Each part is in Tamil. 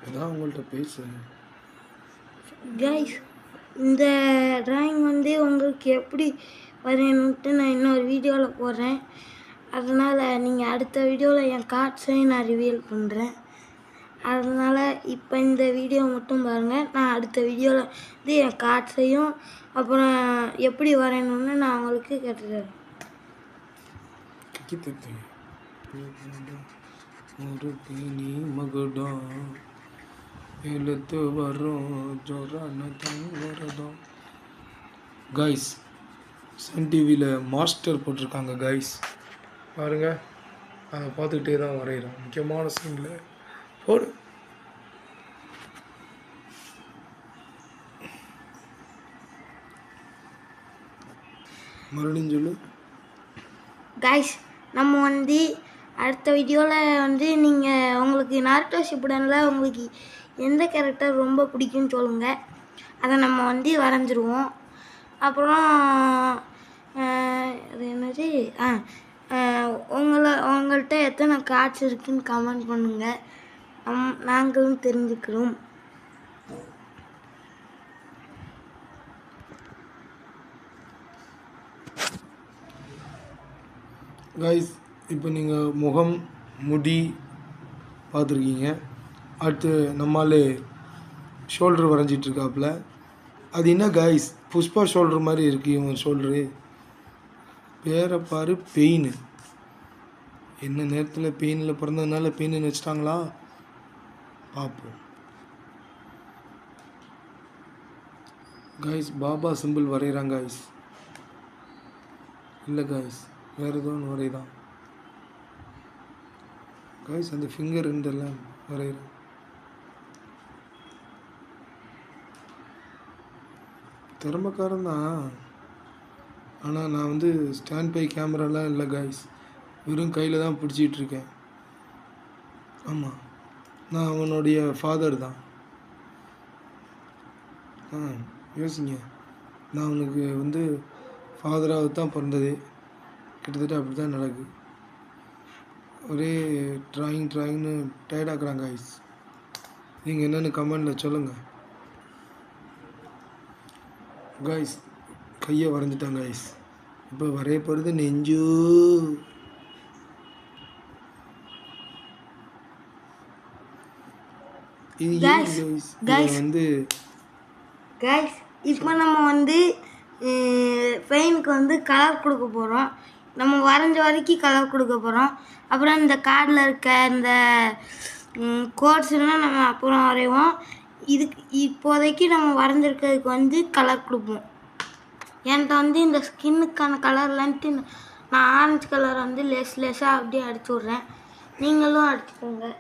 அதான் உங்கள்கிட்ட பேச கைஸ், இந்த ட்ராயிங் வந்து உங்களுக்கு எப்படி வரையணுன்ட்டு நான் இன்னொரு வீடியோவில் போடுறேன். அதனால் நீங்கள் அடுத்த வீடியோவில் என் கார்ட்ஸையும் நான் ரிவீல் பண்ணுறேன். அதனால் இப்போ இந்த வீடியோ மட்டும் பாருங்கள். நான் அடுத்த வீடியோவில் வந்து என் கார்ட்ஸையும் அப்புறம் எப்படி வரையணும்னு நான் உங்களுக்கு கேட்டுறேன். ஒரு தேனி மகுடம் எழுத்து வரும் ஜோரான வரதும். கைஸ், சன் டிவியில் மாஸ்டர் போட்டிருக்காங்க கைஸ், பாருங்கள். அதை பார்த்துக்கிட்டே தான் வரைகிறோம். முக்கியமான சீனில் போடு. மறுபடியும் சொல்லு. கைஸ், நம்ம வந்து அடுத்த வீடியோவில் வந்து நீங்கள் உங்களுக்கு நாருட்டோ ஷிப்புடனில் உங்களுக்கு எந்த கேரக்டர் ரொம்ப பிடிக்கும்னு சொல்லுங்கள். அதை நம்ம வந்து வரைஞ்சிருவோம். அப்புறம் அது என்னது உங்கள்கிட்ட எத்தனை கார்ட்ஸ் இருக்குதுன்னு கமெண்ட் பண்ணுங்கள். நாங்களும் தெரிஞ்சுக்கிறோம். கைஸ், இப்போ நீங்கள் முகம் முடி பார்த்துருக்கீங்க. அடுத்து நம்மால் ஷோல்டர் வரைஞ்சிட்ருக்காப்புல. அது என்ன கைஸ், புஷ்பா ஷோல்டர் மாதிரி இருக்குது இவன் ஷோல்டரு. பேரை பாரு, பெயின். என்ன நேரத்தில் பெயினில் பிறந்ததுனால பெயின்னு வச்சுட்டாங்களா பார்ப்போம். கைஸ், பாபா சிம்பிள் வரைகிறாங்க கைஸ். இல்லை கைஸ், வேறு ஏதோ ஒன்று வரைதான் கைஸ். அந்த ஃபிங்கர் இருந்தெல்லாம் வரைகிறேன். திறமைக்காரன் தான், ஆனால் நான் வந்து ஸ்டாண்ட் பை கேமராலாம் இல்லை கைஸ், வெறும் கையில் தான் பிடிச்சிட்ருக்கேன். ஆமாம், நான் அவனுடைய ஃபாதர் தான். யோசிங்க, நான் அவனுக்கு வந்து ஃபாதராக தான் பிறந்தது. கிட்டத்தட்ட அப்படி தான் நடக்குது. ஒரே ட்ராயிங்னு டயர்டாக்குறாங்க கைஸ். நீங்கள் என்னென்னு கமெண்டில் சொல்லுங்கள் கைஸ். கையை வரைஞ்சிட்டாங்க கைஸ். இப்போ வரைய போகிறது நெஞ்சு. இது வந்து கைஸ், இப்போ நம்ம வந்து பெயினுக்கு வந்து கலர் கொடுக்க போகிறோம். நம்ம வரைஞ்ச வரைக்கும் கலர் கொடுக்க போகிறோம். அப்புறம் இந்த கார்டில் இருக்க இந்த கோட்ஸ்லாம் நம்ம அப்புறம் வரைவோம். இதுக்கு இப்போதைக்கு நம்ம வரைஞ்சிருக்கிறதுக்கு வந்து கலர் கொடுப்போம். என்கிட்ட வந்து இந்த ஸ்கின்னுக்கான கலர்லன்ட்டு நான் ஆரஞ்சு கலர் வந்து லேஸாக அப்படியே அடிச்சு விட்றேன். நீங்களும் அடிச்சுக்கோங்க.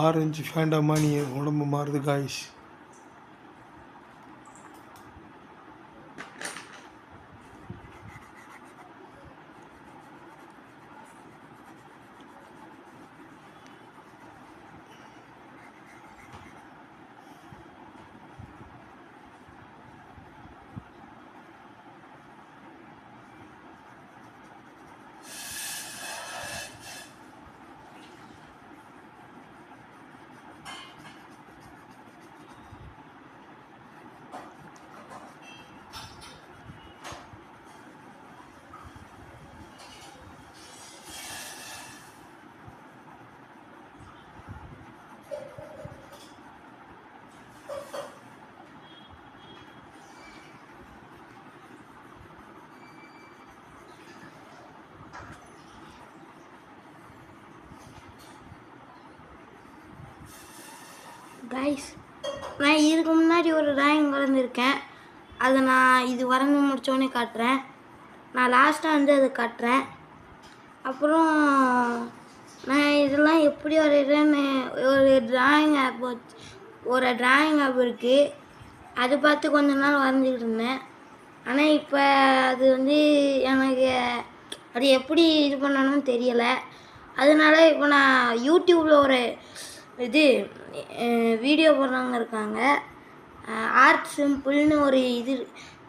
ஆரஞ்சு ஃபேண்டாமா நீ உடம்பு மாறுது காய்ஸ். கைஸ், நான் இதுக்கு முன்னாடி ஒரு ட்ராயிங் வரைஞ்சிருக்கேன். அதை நான் இது வரைஞ்சி முடித்தோடனே காட்டுறேன். நான் லாஸ்ட்டாக வந்து அதை காட்டுறேன். அப்புறம் நான் இதெல்லாம் எப்படி வரைகிறேன்னு ஒரு ட்ராயிங் ஆப் இருக்குது. அதை பார்த்து கொஞ்ச நாள் வரைஞ்சிக்கிட்டு இருந்தேன். ஆனால் இப்போ அது வந்து எனக்கு அது எப்படி இது பண்ணணும்னு தெரியலை. அதனால இப்போ நான் யூடியூப்பில் ஒரு வீடியோ போடுறவங்க இருக்காங்க. ஆர்ட் சிம்பிள்னு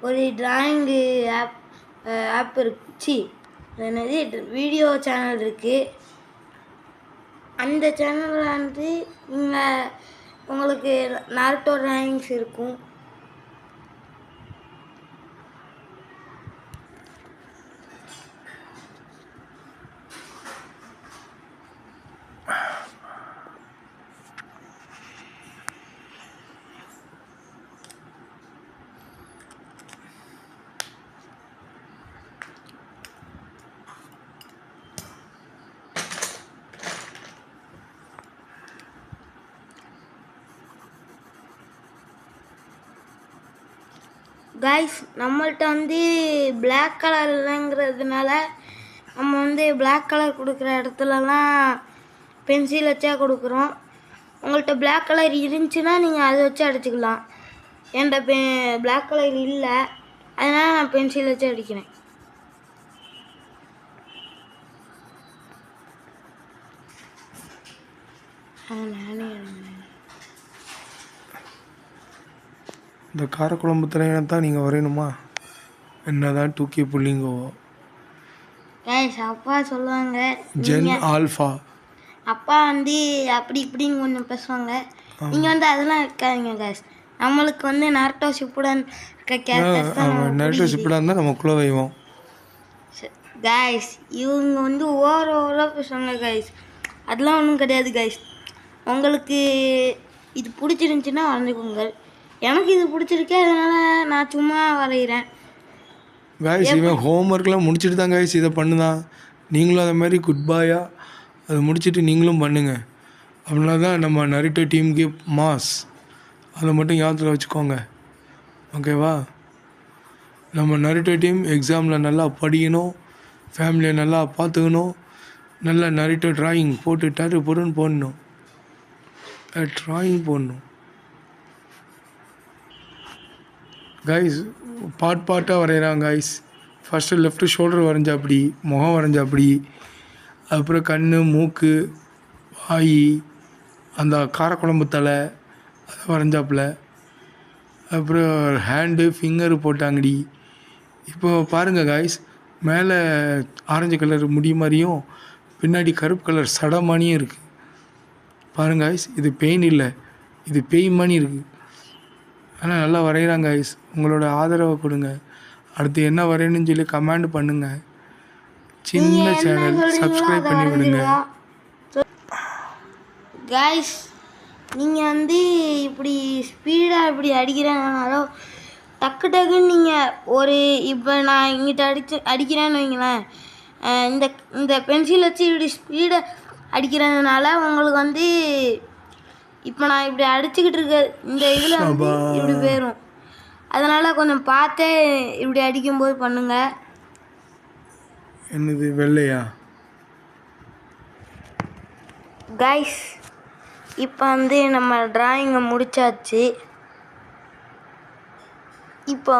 ஒரு ட்ராயிங்கு ஆப் இருக்குது. என்னது வீடியோ சேனல் இருக்குது. அந்த சேனலில் வந்து நீங்கள் உங்களுக்கு நாருட்டோ டிராயிங்ஸ் இருக்கும். கைஸ், நம்மள்ட்ட வந்து பிளாக் கலர் இல்லைங்கிறதுனால நம்ம வந்து பிளாக் கலர் கொடுக்குற இடத்துலலாம் பென்சில் வச்சா கொடுக்குறோம். உங்கள்கிட்ட பிளாக் கலர் இருந்துச்சுன்னா நீங்கள் அதை வச்சு அடிச்சுக்கலாம். என்கிட்ட பிளாக் கலர் இல்லை, அதனால் நான் பென்சில் வச்சு அடிக்கிறேன். இந்த காரக்குழம்பு திரையினை தான் நீங்கள் வரையணுமா? என்னதான் தூக்கி புள்ளிங்கோ. கைஸ், அப்பா சொல்லுவாங்க ஜென் ஆல்ஃபா. அப்பா வந்து அப்படி இப்படின்னு கொஞ்சம் பேசுவாங்க. நீங்கள் வந்து அதெல்லாம் இருக்காதீங்க கைஸ். நம்மளுக்கு வந்து நாருட்டோ ஷிப்புடன் இருக்க கேரக்டர்ஸ் தான். நாருட்டோ ஷிப்புடன் தான் நமக்குள்ளே வைவோம். கைஸ், இவங்க வந்து ஓவராக பேசுவாங்க கைஸ். அதெல்லாம் ஒன்றும் கிடையாது கைஸ். உங்களுக்கு இது பிடிச்சிருந்துச்சின்னா வரைஞ்சிக்கோங்க. எனக்கு இது பிடிச்சிருக்கே, அதனால் நான் சும்மா வரைகிறேன். கைஸ், இவன் ஹோம்ஒர்க்லாம் முடிச்சுட்டு தான் கைஸ் இதை பண்ணுதான். நீங்களும் அதை மாதிரி குட் பாயாக அதை முடிச்சுட்டு நீங்களும் பண்ணுங்கள். அப்படின்னா தான் நம்ம நருட்டோ டீமுக்கு மாஸ். அதை மட்டும் ஞாபகத்தில் வச்சுக்கோங்க, ஓகேவா? நம்ம நருட்டோ டீம் எக்ஸாமில் நல்லா படிக்கணும், ஃபேமிலியை நல்லா பார்த்துக்கணும், நல்லா நருட்டோ ட்ராயிங் போட்டு டரு பொருன்னு போடணும், ட்ராயிங் போடணும். கைஸ், பார்ட்டாக வரைகிறாங்க கைஸ். ஃபஸ்ட்டு லெஃப்ட்டு ஷோல்டர் வரைஞ்சாப்படி, முகம் வரைஞ்சாப்படி, அப்புறம் கண், மூக்கு, வாய், அந்த காரக்குழம்பு தலை அதை வரைஞ்சாப்புல, அப்புறம் ஹேண்டு ஃபிங்கரு போட்டாங்கடி. இப்போ பாருங்கள் கைஸ், மேலே ஆரஞ்சு கலர் முடி மாதிரியும் பின்னாடி கருப்பு கலர் சடை மாதிரியும் இருக்குது. பாருங்கள் கைஸ், இது பெயின் இல்லை, இது பேய் மாதிரி இருக்குது. ஆனால் நல்லா வரைகிறாங்க கைஸ். உங்களோட ஆதரவை கொடுங்க. அடுத்து என்ன வரையணும்னு சொல்லி கமெண்ட் பண்ணுங்கள். சின்ன சேனல் சப்ஸ்கிரைப் பண்ணி விடுங்க கைஸ். நீங்கள் வந்து இப்படி ஸ்பீடாக இப்படி அடிக்கிறனாலோ டக்கு டக்குன்னு நீங்கள் ஒரு இப்போ நான் இங்கிட்ட அடிக்கிறேன்னு வைங்களேன், இந்த பென்சில் வச்சு இப்படி ஸ்பீடாக அடிக்கிறதுனால உங்களுக்கு வந்து இப்போ நான் இப்படி அடிச்சுக்கிட்டு இருக்க இந்த இதில் வந்து இப்படி போயிடும். அதனால் கொஞ்சம் பார்த்தே இப்படி அடிக்கும்போது பண்ணுங்கள். என்னது வெள்ளையா? கைஸ், இப்போ வந்து நம்ம டிராயிங்கை முடிச்சாச்சு. இப்போ